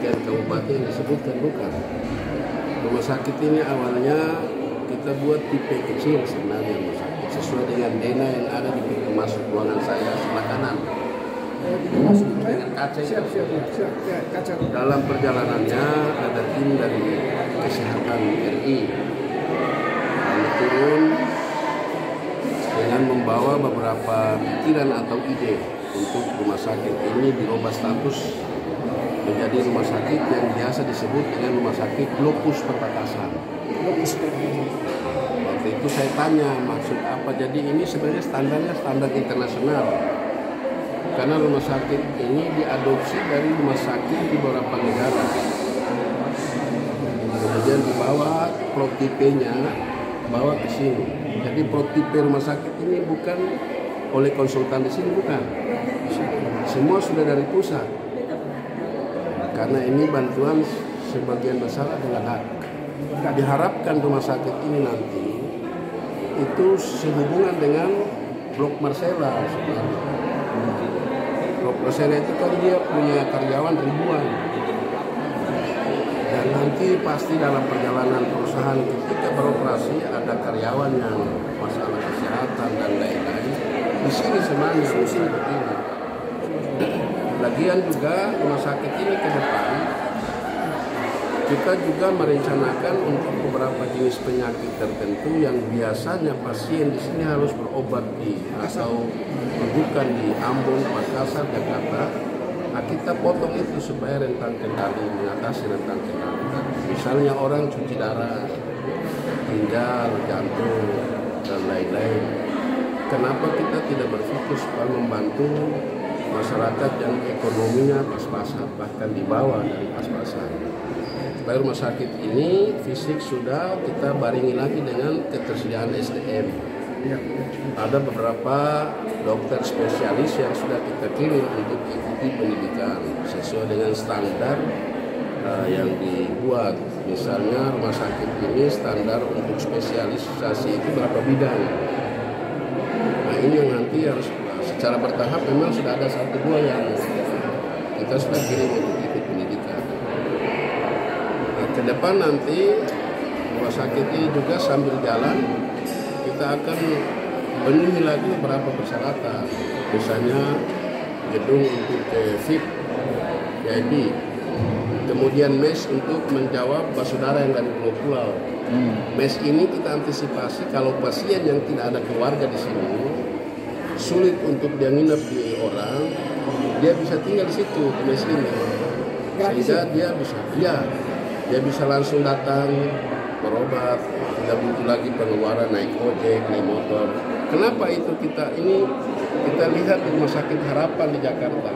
sekian kabupaten yang disebutkan, bukan. Rumah sakit ini awalnya kita buat tipe kecil sebenarnya rumah sakit, sesuai dengan denah yang ada di pintu masuk ruangan saya sebelah kanan. Dengan kaca. Dalam perjalanannya ada tim dari Kesehatan RI lalu turun dengan membawa beberapa pikiran atau ide untuk rumah sakit ini dirubah status menjadi rumah sakit yang biasa disebut dengan rumah sakit Lokus Perbatasan. Waktu itu saya tanya maksud apa, jadi ini sebenarnya standarnya standar internasional. Karena rumah sakit ini diadopsi dari rumah sakit di beberapa negara. Kemudian dibawa prototipe-nya, bawa ke sini. Jadi prototipe rumah sakit ini bukan oleh konsultan di sini, bukan. Semua sudah dari pusat. Karena ini bantuan sebagian besar adalah hak. Diharapkan rumah sakit ini nanti itu sehubungan dengan Blok Marcella sebenarnya. Blok Marcella itu kan dia punya karyawan ribuan. Dan nanti pasti dalam perjalanan perusahaan ketika beroperasi ada karyawan yang masalah kesehatan dan lain-lain. Di sini semuanya solusi begini. Lagian juga rumah sakit ini ke depan kita juga merencanakan untuk beberapa jenis penyakit tertentu yang biasanya pasien di sini harus berobat atau bukan di Ambon, Makassar, Jakarta. Nah, kita potong itu supaya rentang kendali, mengatasi rentang kendali. Misalnya orang cuci darah, ginjal, jantung, dan lain-lain. Kenapa kita tidak berfokus pada membantu masyarakat yang ekonominya pas-pasan, bahkan di bawah dari pas-pasan. Supaya rumah sakit ini fisik sudah kita baringi lagi dengan ketersediaan SDM. Ada beberapa dokter spesialis yang sudah kita kirim untuk ikuti pendidikan sesuai dengan standar yang dibuat. Misalnya rumah sakit ini standar untuk spesialisasi itu berapa bidang. Nah ini yang nanti harus secara bertahap, memang sudah ada 1-2 yang kita sudah kirim untuk ikut pendidikan. Nah, ke depan nanti rumah sakit ini juga sambil jalan kita akan penuhi lagi beberapa persyaratan, misalnya gedung untuk VIP, kemudian mes untuk menjawab saudara yang dari pulau-pulau. Mes ini kita antisipasi kalau pasien yang tidak ada keluarga di sini sulit untuk dia nginep di orang, dia bisa tinggal di situ di mes ini, sehingga dia bisa langsung datang berobat, tidak butuh lagi pengeluaran naik ojek, naik motor. Kenapa itu kita lihat di Rumah Sakit Harapan di Jakarta.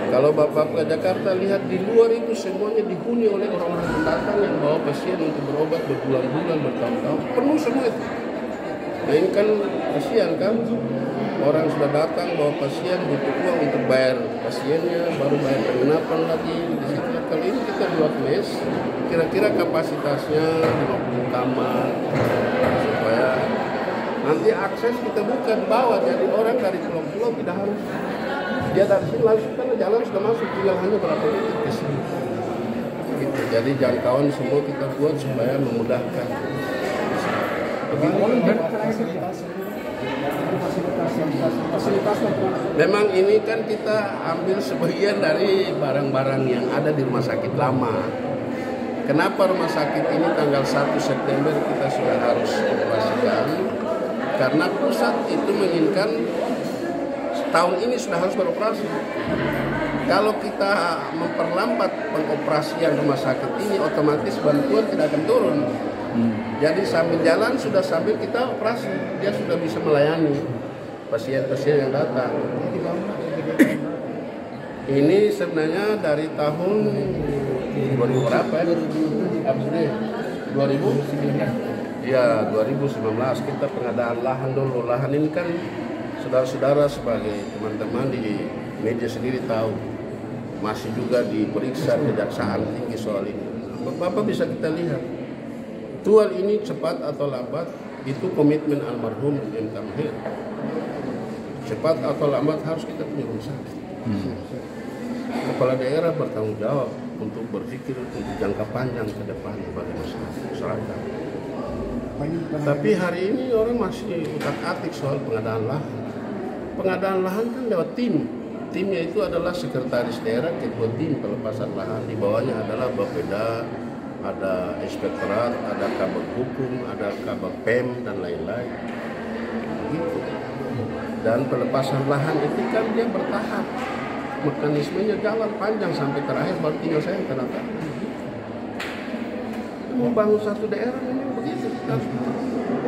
Kalau Bapak ke Jakarta lihat di luar itu semuanya dihuni oleh orang-orang pendatang yang bawa pasien untuk berobat berbulan-bulan, bertahun-tahun, penuh semua itu. Nah ini kan kasihan kan, orang sudah datang bawa pasien butuh uang untuk bayar pasiennya, baru bayar penginapan lagi di situ. Kali ini kita buat mes, kira-kira kapasitasnya 50 kamar, supaya nanti akses kita buka di bawah, jadi orang dari pulau-pulau tidak harus dia dari sini langsung, karena jalan sudah masuk, tinggal hanya berapa menit ke sini. Gitu. Jadi jangkauan semua kita buat supaya memudahkan. Memang ini kan kita ambil sebagian dari barang-barang yang ada di rumah sakit lama. Kenapa rumah sakit ini tanggal 1 September kita sudah harus operasikan? Karena pusat itu menginginkan tahun ini sudah harus beroperasi. Kalau kita memperlambat pengoperasian rumah sakit ini, otomatis bantuan tidak akan turun. Jadi sambil jalan sudah sambil kita operasi, dia sudah bisa melayani pasien-pasien yang datang. Ini sebenarnya dari tahun 2000 berapa ya? 2000? Ya 2019 kita pengadaan lahan dulu. Lahan ini kan saudara-saudara sebagai teman-teman di media sendiri tahu, masih juga diperiksa Kejaksaan Tinggi soal ini. Bapak bisa kita lihat, tual ini cepat atau lambat itu komitmen almarhum M. Tamhir. Cepat atau lambat harus kita punya rumah sakit. kepala daerah bertanggung jawab untuk berpikir untuk jangka panjang ke depan bagi masyarakat. Tapi hari ini orang masih utak-atik soal pengadaan lahan. Pengadaan lahan kan lewat tim. Timnya itu adalah sekretaris daerah, ketua tim pelepasan lahan. Di bawahnya adalah Bapeda, ada inspektorat, ada kabag hukum, ada kabag PEM dan lain-lain. Begitu. Dan pelepasan lahan itu kan dia bertahap. Mekanismenya jalan panjang sampai terakhir baru tinggal saya yang tanda tangan. Membangun satu daerah memang begitu.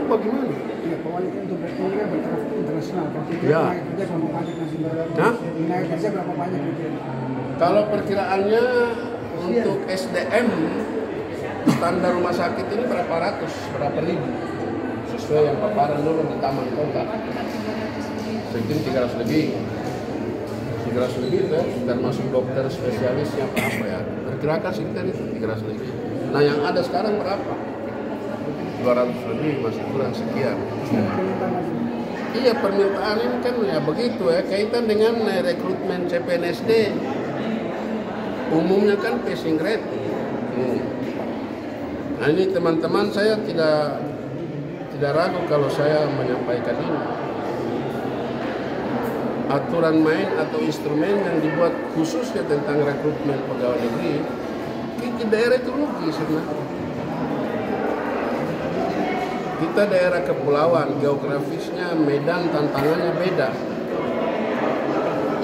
Oh bagaimana? Ya, Pak Wali untuk ini kan bertaraf internasional. Kalau kita Ya. naik kerja berapa banyak nanti? Hah? Naik kerja berapa banyak gitu? Kalau perkiraannya untuk SDM standar rumah sakit ini berapa ratus, berapa ribu sesuai yang paparan dulu di Taman Kota. Sekitar 300 lebih. 300 lebih itu ya, termasuk dokter spesialis yang apa ya. Perkirakan sekitar itu 300 lebih. Nah yang ada sekarang berapa? 200 lebih, masih kurang sekian. Iya, permintaan ini kan ya begitu ya, kaitan dengan rekrutmen CPNSD. Umumnya kan passing grade. Nah ini teman-teman, saya tidak ragu kalau saya menyampaikan ini. Aturan main atau instrumen yang dibuat khususnya tentang rekrutmen pegawai negeri, di daerah itu rugi sebenarnya. Kita daerah kepulauan, geografisnya, medan, tantangannya beda.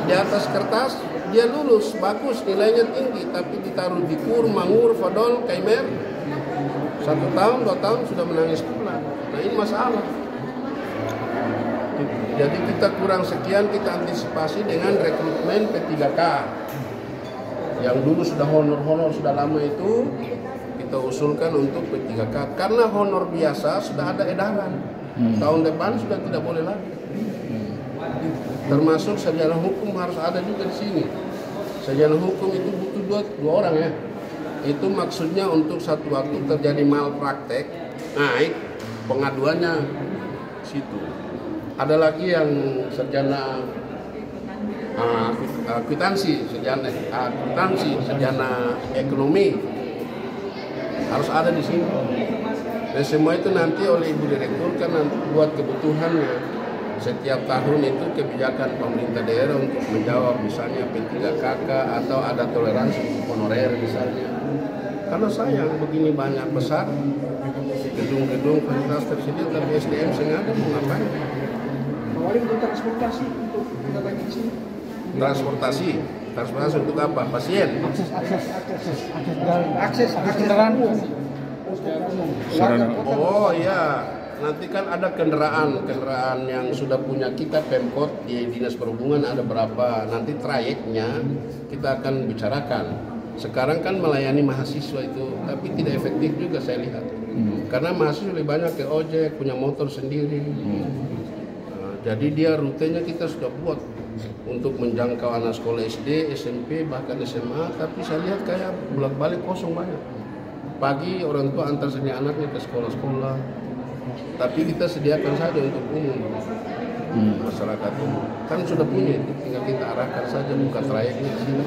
Di atas kertas dia lulus, bagus, nilainya tinggi, tapi ditaruh di Kur, Mangur, Fadol, Kaimer, 1 tahun, 2 tahun sudah menangis pulang. Nah ini masalah. Jadi kita kurang sekian, kita antisipasi dengan rekrutmen P3K. Yang dulu sudah honor-honor sudah lama itu, kita usulkan untuk P3K. Karena honor biasa sudah ada edaran. Tahun depan sudah tidak boleh lagi. Termasuk sarjana hukum harus ada juga di sini. Sarjana hukum itu butuh dua orang ya. Itu maksudnya untuk satu waktu terjadi malpraktek, naik pengaduannya situ. Ada lagi yang sarjana akuntansi, sarjana ekonomi harus ada di sini. Dan semua itu nanti oleh Ibu Direktur kan buat kebutuhannya. Setiap tahun itu kebijakan pemerintah daerah untuk menjawab misalnya P3KK atau ada toleransi honorer misalnya. Karena sayang begini banyak besar gedung-gedung fasilitas tersedia tapi SDM sengaja mau ngapain? Wali untuk transportasi untuk kita lagi di sini. Transportasi untuk apa? Pasien. Akses kendaraan. Oh iya, nanti kan ada kendaraan yang sudah punya kita Pemkot di Dinas Perhubungan ada berapa. Nanti trayeknya kita akan bicarakan. Sekarang kan melayani mahasiswa itu, tapi tidak efektif juga saya lihat. Karena mahasiswa lebih banyak ke ojek, punya motor sendiri. Jadi dia rutenya kita sudah buat untuk menjangkau anak sekolah SD, SMP, bahkan SMA. Tapi saya lihat kayak bolak-balik kosong banyak. Pagi orang tua antar sini anaknya ke sekolah-sekolah. Tapi kita sediakan saja untuk umum masyarakat umum. Kan sudah punya itu, tinggal kita arahkan saja buka trayeknya di sini.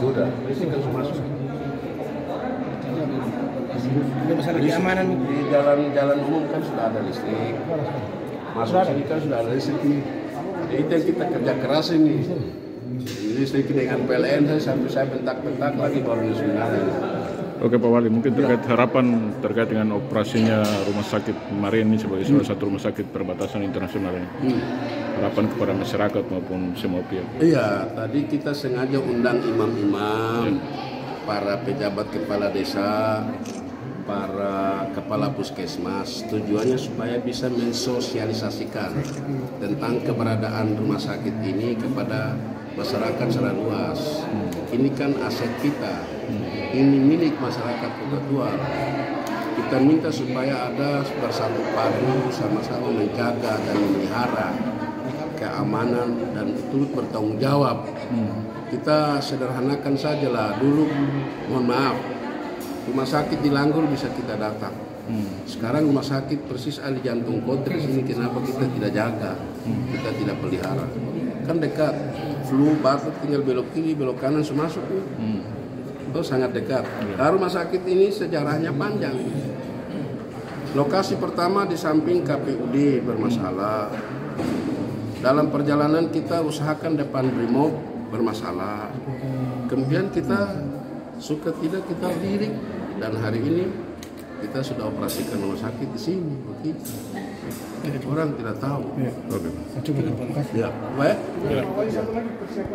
Sudah, ini kan masuk. Ada masalah keamanan Di jalan umum kan sudah ada listrik. Masuk sini kan sudah ada listrik. Jadi itu yang kita kerja keras ini. Listrik dengan PLN sampai saya bentak-bentak lagi baru diselenggarakan. Oke Pak Wali, mungkin harapan terkait dengan operasinya rumah sakit Marin ini sebagai salah satu rumah sakit perbatasan internasional ini. Harapan kepada masyarakat maupun semua pihak. Iya, tadi kita sengaja undang imam-imam, para pejabat kepala desa, para kepala puskesmas. Tujuannya supaya bisa mensosialisasikan tentang keberadaan rumah sakit ini kepada masyarakat secara luas. Ini kan aset kita, ini milik masyarakat Kota Tua. Kita minta supaya ada bersatu padu, sama-sama menjaga dan memelihara keamanan dan turut bertanggung jawab. Kita sederhanakan sajalah dulu, mohon maaf, rumah sakit di Langgur bisa kita datang. Sekarang rumah sakit persis ahli jantung kota di sini, kenapa kita tidak jaga, kita tidak pelihara? Kan dekat, flu, batuk tinggal belok kiri, belok kanan, masuk. Itu sangat dekat. Nah, rumah sakit ini sejarahnya panjang. Lokasi pertama di samping KPUD bermasalah. Dalam perjalanan kita usahakan depan Brimob bermasalah. Kemudian kita suka tidak kita lirik, dan hari ini kita sudah operasikan rumah sakit di sini. Begitu. Orang tidak tahu. Oke. Ya, baik. Pak Wali, satu lagi persiapan